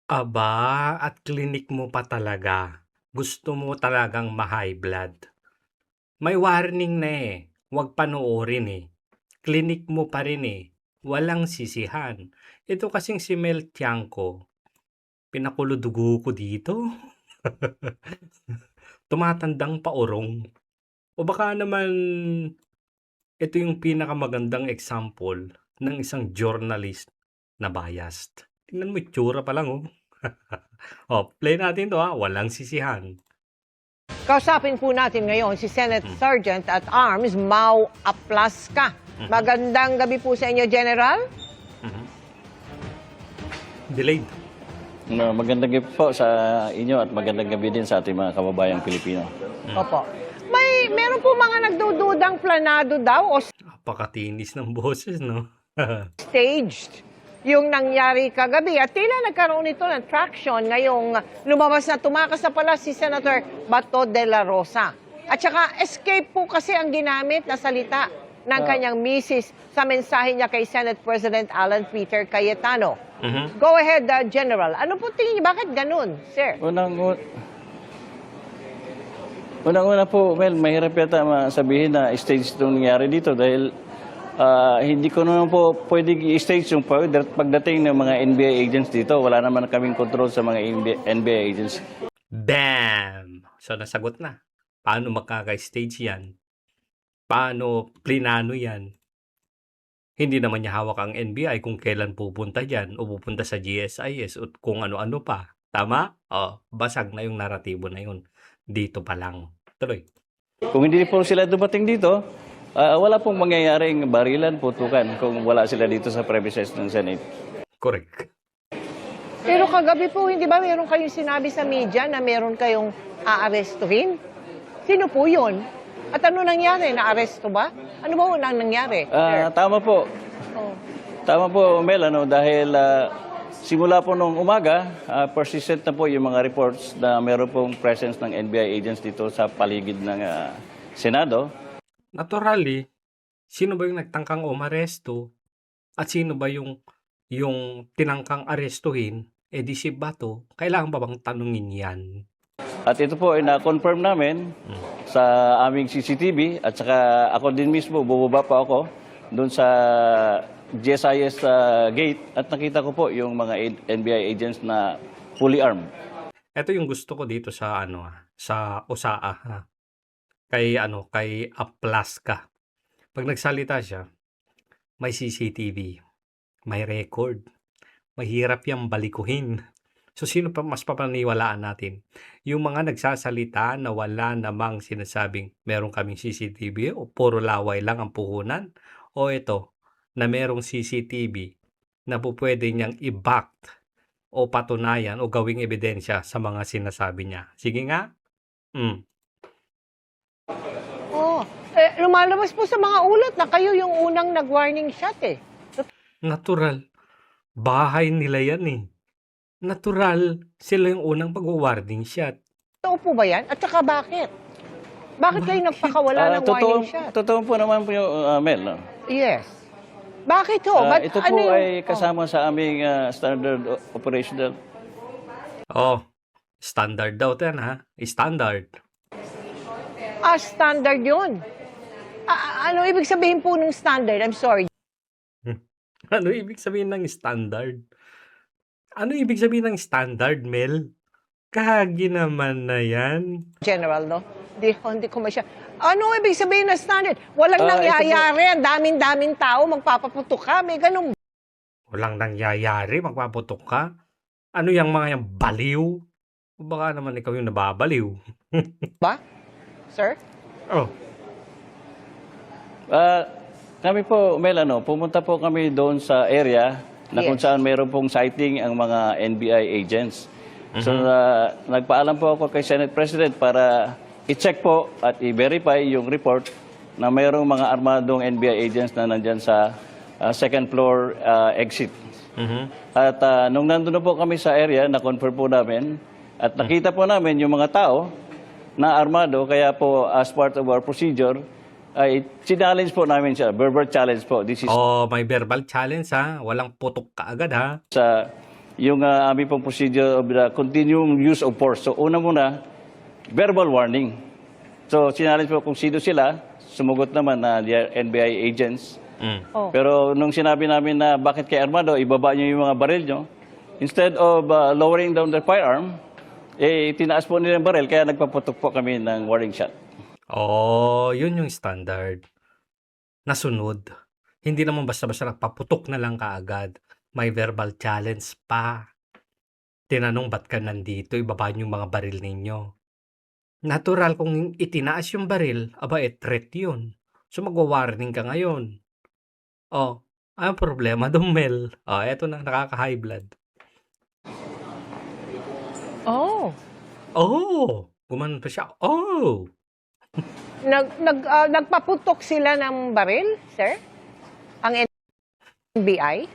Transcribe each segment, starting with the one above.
Aba, at klinik mo pa talaga. Gusto mo talagang ma-high blood. May warning na eh. Huwag panoorin eh. Klinik mo pa rin eh. Walang sisihan. Ito kasing si Mel Tiangco, pinakulo-dugo ko dito. Tumatandang paurong. O baka naman ito yung pinakamagandang example ng isang journalist na biased. Tingnan mo, itsura pa lang oh. Play natin to ha. Walang sisihan. Kausapin po natin ngayon si Senate Sergeant at Arms Mau Aplaska. Magandang gabi po sa inyo, General. Delayed. Magandang gabi po sa inyo at magandang gabi din sa ating mga kababayang Pilipino. Opo. Meron po mga nagdududang planado daw o Napakatinis ng boses, no? staged yung nangyari kagabi. At tila nagkaroon ito ng traction ngayong lumabas na tumakas na pala si Senator Bato de la Rosa. At saka escape po kasi ang ginamit na salita ng kanyang misis sa mensahe niya kay Senate President Alan Peter Cayetano. Go ahead, General. Ano po tingin niyo? Bakit ganun, sir? Unang-una po, Mel, mahirap yata sabihin na stage itong nangyari dito dahil hindi ko naman po pwedeng i-stage yung pagdating ng mga NBA agents dito. Wala naman kaming control sa mga NBA agents. Bam! So, nasagot na. Paano makaka-stage yan? Paano plinano yan? Hindi naman niya hawak ang NBI kung kailan pupunta dyan o pupunta sa GSIS o kung ano-ano pa. Tama? Basag na yung naratibo na yun. Dito pa lang. Tuloy. Kung hindi po sila dumating dito, wala pong mangyayaring barilan, putukan kung wala sila dito sa premises ng Senate. Correct. Pero kagabi po, hindi ba meron kayong sinabi sa media na meron kayong aarestuhin? Sino po yun? At ano nangyari? Na-aresto ba? Ano ba unang nangyari? sir? Tama po. Oh. Tama po, Mel, dahil simula po nung umaga, persistent na po yung mga reports na meron pong presence ng NBI agents dito sa paligid ng Senado. Naturally, sino ba yung nagtangkang umaresto? At sino ba yung tinangkang arestuhin? Di si Bato. Kailangan ba bang tanungin yan? At ito po ay na-confirm namin sa aming CCTV at saka ako din mismo, bumaba pa ako doon sa GSIS gate at nakita ko po yung mga NBI agents na fully armed. Ito yung gusto ko dito sa sa USAA ha. Kay Aplaska. Pag nagsalita siya, may CCTV, may record. Mahirap yang balikuhin. So sino pa mas papaniwalaan natin? Yung mga nagsasalita na wala namang sinasabing meron kaming CCTV o puro laway lang ang puhunan? O ito, na merong CCTV na po pwede niyang i-back o patunayan o gawing ebidensya sa mga sinasabi niya. Sige nga. Lumalabas po sa mga ulat na kayo yung unang nag-warning shot eh. Natural. Bahay nila yan eh. Natural. Sila yung unang pag-warning shot. Totoo po ba yan? At saka bakit? Bakit kayo nagpakawala ng warning shot? Totoo po naman po yung Mel. Yes. Bakit ho? Ito po ay kasama sa aming standard operational. Standard daw yan ha. Standard. Standard yun. Ano ibig sabihin po ng standard? I'm sorry. Ano ibig sabihin ng standard? Ano ibig sabihin ng standard, Mel? Kahagi naman na yan. General, no? Hindi ko masya. Ano ibig sabihin ng standard? Walang nangyayari. Ang daming-daming tao magpapaputok ka. May ganun. Walang nangyayari, magpaputok ka. Ano yung mga yung baliw? O baka naman ikaw yung nababaliw. Ba? Sir? Kami po, Mel, pumunta po kami doon sa area na kung saan mayroon pong sighting ang mga NBI agents. So, nagpaalam po ako kay Senate President para i-check po at i-verify yung report na mayroong mga armadong NBI agents na nandyan sa second floor exit. At nung nandun na po kami sa area, na-confirm po namin at nakita po namin yung mga tao na armado, kaya po as part of our procedure, ay challenge po namin siya, verbal challenge po. This is may verbal challenge ha. Walang putok ka agad ha. sa yung aming pong procedure of the continuing use of force. So una muna, verbal warning. So sinalish po kung sino sila, sumugot naman na NBI agents. Oh. Pero nung sinabi namin na bakit kay Armando, ibaba niyo yung mga baril nyo, instead of lowering down the firearm, tinaas po nila yung baril, kaya nagpaputok po kami ng warning shot. Oh, yun yung standard. Nasunod. Hindi naman basta-basta nagpaputok na lang kaagad. May verbal challenge pa. Tinanong ba't ka nandito, ibaba niyo yung mga baril ninyo. Natural kung itinaas yung baril, aba threat yun. So magwa-warning ka ngayon. Oh, ano problema doon, Mel? Oh, eto na, nakaka-high blood. Oh. Oh, gumanon pa siya. Oh, Nagpaputok sila ng baril, sir? Ang NBI?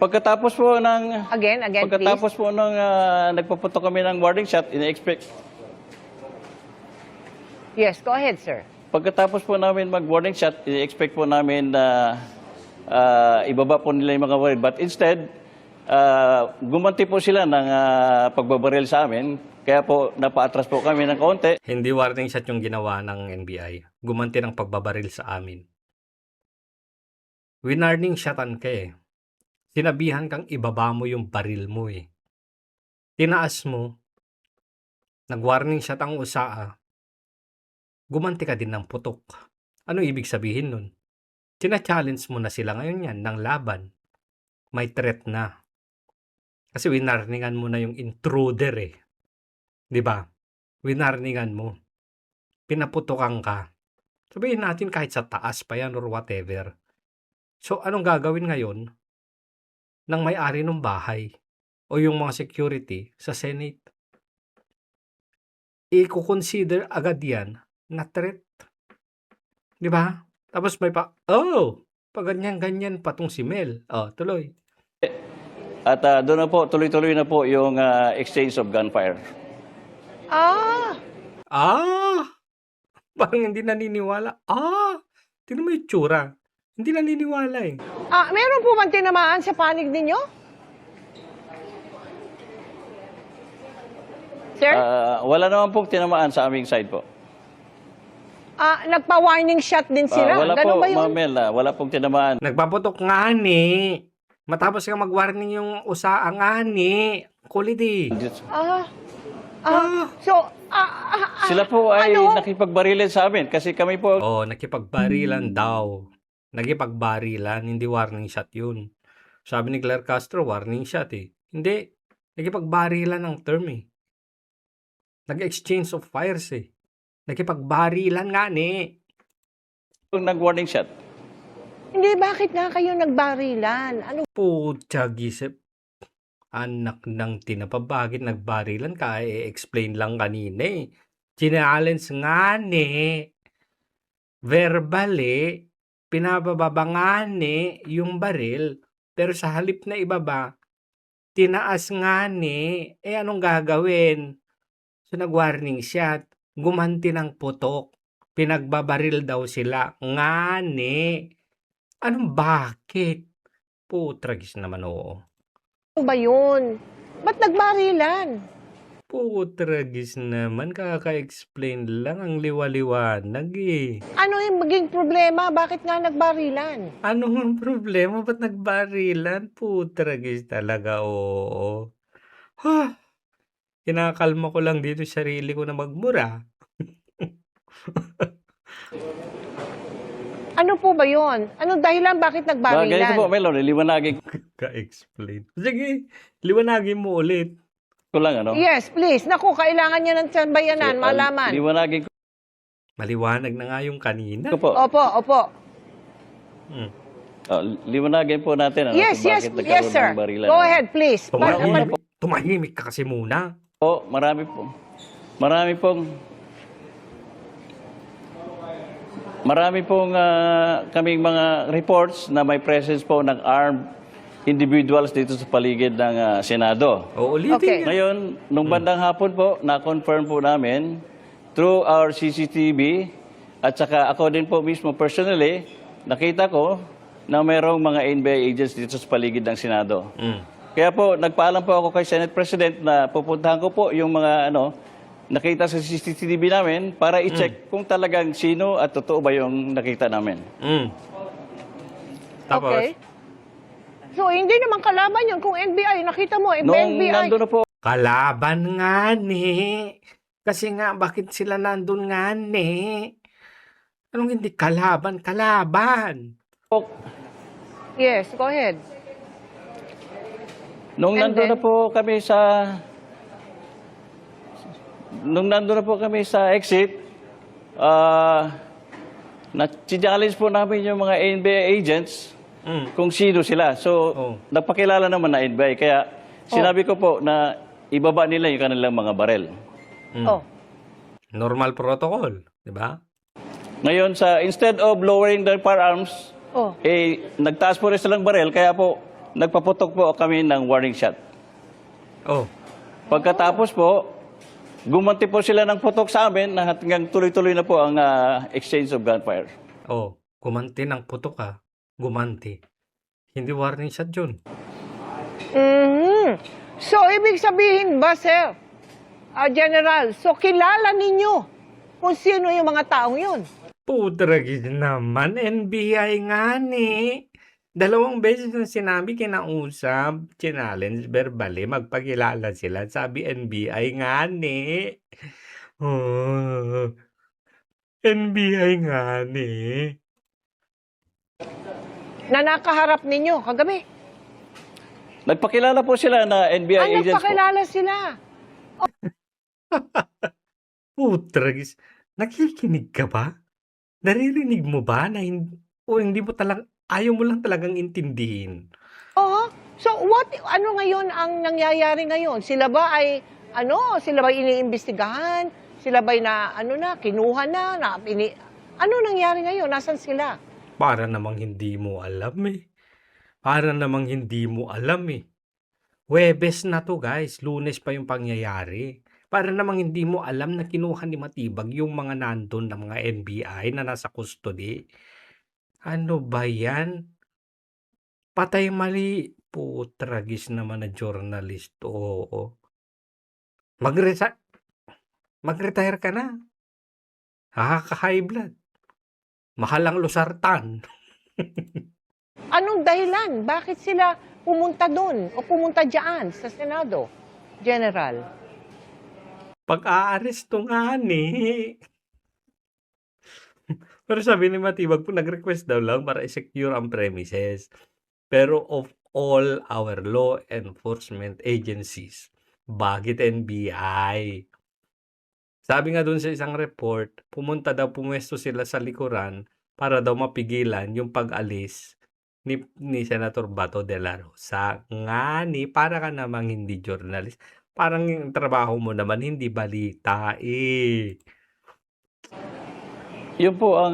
Pagkatapos po ng Again, please. Pagkatapos po nung nagpaputok kami ng warning shot, ina-expect. Yes, go ahead, sir. Pagkatapos po namin mag-warning shot, ina-expect po namin na ibaba po nila yung mga baril. But instead, gumanti po sila ng pagbabaril sa amin. Kaya po, napaatras po kami ng kaunti. hindi warning shot yung ginawa ng NBI. Gumanti ng pagbabaril sa amin. Winarning shotan ka eh. Sinabihan kang ibaba mo yung baril mo eh. Tinaas mo. Nag-warning shot ang usaa. Gumanti ka din ng putok. Ano ibig sabihin nun? China-challenge mo na sila ngayon yan ng laban. May threat na. Kasi winarningan mo na yung intruder eh. 'Di ba? Winarningan mo. Pinaputokan ka. Sabihin natin kahit sa taas pa yan or whatever. So anong gagawin ngayon ng may-ari ng bahay o yung mga security sa Senate? I-consider agad yan na threat. 'Di ba? Tapos may pa ganyan-ganyan pa tong si Mel. Oh, tuloy. At doon na po, tuloy-tuloy na po yung exchange of gunfire. Parang hindi naniniwala. Tingnan mo yung tsura. Hindi naniniwala eh. Meron po bang tinamaan sa panig ninyo? Sir? Wala naman pong tinamaan sa aming side po. Nagpa-warning shot din sila. Wala Ganun po, ba yun? Ma'am Mel, wala pong tinamaan. Nagpaputok nga ni. Matapos ka mag-warning yung usaa nga ni. Kulit eh. Sila po ay ano? nakipagbarilan sa amin kasi kami po Nakipagbarilan daw. Nakipagbarilan, hindi warning shot yun. Sabi ni Claire Castro, warning shot eh. Hindi. Nakipagbarilan ang term eh. Nag-exchange of fires eh. Nakipagbarilan nga ni. nag-warning shot. Hindi, bakit nga kayo nagbarilan? Ano? Putya gisip. Anak ng tinapa, bakit nagbarilan ka? I-explain lang kanina eh. Challenge nga ni. Verbal eh. Pinabababa nga ni yung baril. Pero sa halip na ibaba, tinaas nga ni. Anong gagawin? So nag-warning shot. Gumanti ng putok. Pinagbabaril daw sila. Nga ni. Anong bakit? Putragis naman oo. Ano ba yun? Ba't nagbarilan? Putragis naman, kaka-explain lang ang liwa-liwanag eh. Ano yung maging problema? Bakit nga nagbarilan? Ano ang problema? Ba't nagbarilan? Putragis talaga, oo. Kinakalma ko lang dito sarili ko na magmura. Ano po ba yun? Anong dahilan bakit Ganito nagbarilan? po, Mel, liwanagin Ka-explain. Sige, liwanagin mo ulit. ko lang, ano? Yes, please. Naku, kailangan nyo ng sambayanan, malaman. Liwanagin Maliwanag na nga yung kanina. ko po. Opo. Hmm. Liwanagin po natin, ano? Yes, kung yes, bakit nagkaroon yes, sir. ng barilan, Go ano? ahead, please. Tumahimik ka kasi muna. Po, marami pong kaming mga reports na may presence po ng armed individuals dito sa paligid ng Senado. O ulitin Okay. nga. Ngayon, nung bandang hapon po, na-confirm po namin through our CCTV at saka ako din po mismo personally, nakita ko na mayroong mga NBI agents dito sa paligid ng Senado. Mm. Kaya po, nagpaalam po ako kay Senate President na pupuntahan ko po yung mga nakita sa CCTV namin para i-check kung talagang sino at totoo ba yung nakita namin. Mm. Tapos, Okay. So, hindi naman kalaban yun kung NBI. Nakita mo, Nung NBI. nandun na po kalaban nga ni. Kasi nga, bakit sila nandun nga ni? Anong hindi kalaban? Kalaban. Yes, go ahead. Nung And nandun na then? po kami sa exit, na-challenge po namin yung mga NBI agents Mm. kung sino sila. So, Oh. nagpakilala naman na NBI. Kaya sinabi ko po na ibaba nila yung kanilang mga barel. Mm. Oh. Normal protocol, di ba? Ngayon, instead of lowering their firearms, Oh. nagtaas po rin silang barel. Kaya po, nagpaputok po kami ng warning shot. Oh. Pagkatapos po, gumanti po sila ng putok sa amin na hanggang tuloy-tuloy na po ang exchange of gunfire. Oh. Gumanti ng putok ka. Gumanti. Hindi warning shot yun. Mhm. So, ibig sabihin ba, sir, General, so kilala ninyo kung sino yung mga taong yun? Putragis naman, NBI nga ni. 2 beses na sinabi kinausap, challenge verbally, magpakilala sila. Sabi NBI nga ni. Oh, NBI nga ni. Na nakaharap ninyo kagabi. Nagpakilala po sila na NBI Ano agents po. pakilala sila? Putragis, nakikinig ka ba? Naririnig mo ba na o hindi mo ayaw mo lang talagang intindihin? Oo. So, ano ngayon ang nangyayari ngayon? Sila ba ay, sila ba iniimbestigahan? Sila ba kinuha ano nangyari ngayon? Nasaan sila? Para namang hindi mo alam eh. Para namang hindi mo alam eh. Huwebes na to guys, Lunes pa yung pangyayari. Para namang hindi mo alam na kinuha ni Matibag yung mga nandun na mga NBI na nasa custody. Ano ba yan? Patay mali. Putragis naman na journalist. Oo. Mag-retire ka na. Haka-high blood. Mahal ang losartan. Anong dahilan? Bakit sila pumunta doon o pumunta diyan sa Senado, General? Pag-aaresto nga ni. Pero sabi ni Matibag po, nag-request daw lang para i-secure ang premises. Pero of all our law enforcement agencies, bakit NBI? Sabi nga dun sa isang report, pumuesto sila sa likuran para daw mapigilan yung pag-alis ni Senator Bato de la Rosa. Nga ni, para ka namang hindi journalist. Parang yung trabaho mo naman hindi balita eh. Yun po ang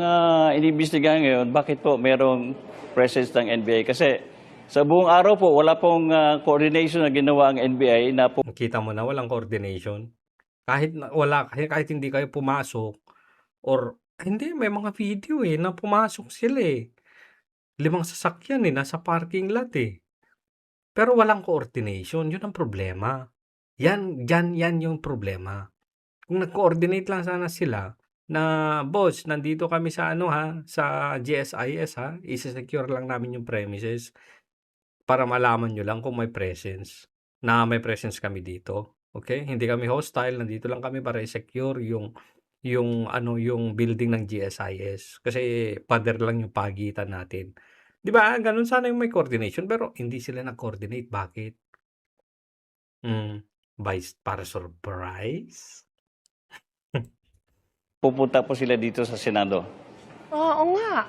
iniimbestigahan ngayon. Bakit po merong presence ng NBI? Kasi sa buong araw po, wala pong coordination na ginawa ang NBI na po Kita mo na walang coordination. Kahit hindi kayo pumasok or hindi, may mga video na pumasok sila 5 sasakyan nasa parking lot Pero walang coordination, yun ang problema. Yan yung problema. Kung nag-coordinate lang sana sila na, boss, nandito kami sa sa GSIS isi-secure lang namin yung premises para malaman nyo lang kung may presence kami dito. Okay? Hindi kami hostile, nandito lang kami para i-secure yung building ng GSIS kasi pader lang yung pagitan natin. 'Di ba? Ganun sana yung may coordination pero hindi sila nag-coordinate. Bakit? Para surprise? pupunta po sila dito sa Senado. Oo nga.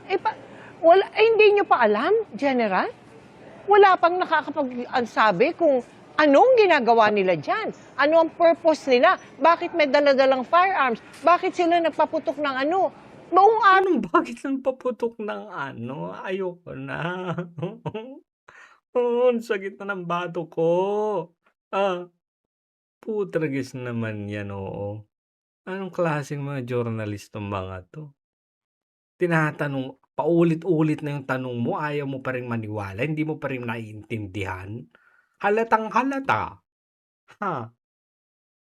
Hindi nyo pa alam, General? Wala pang nakakapag-sabi kung anong ginagawa nila dyan. Ano ang purpose nila? Bakit may daladalang firearms? Bakit sila nagpaputok ng Buong araw. Bakit lang paputok ng ayoko na. Ang sakit na ng bato ko. Putragis naman yan, oo. Anong klaseng mga journalist tong mga to? Tinatanong, Paulit-ulit na yung tanong mo, ayaw mo pa ring maniwala, hindi mo pa rin naiintindihan. Halatang-halata, ha.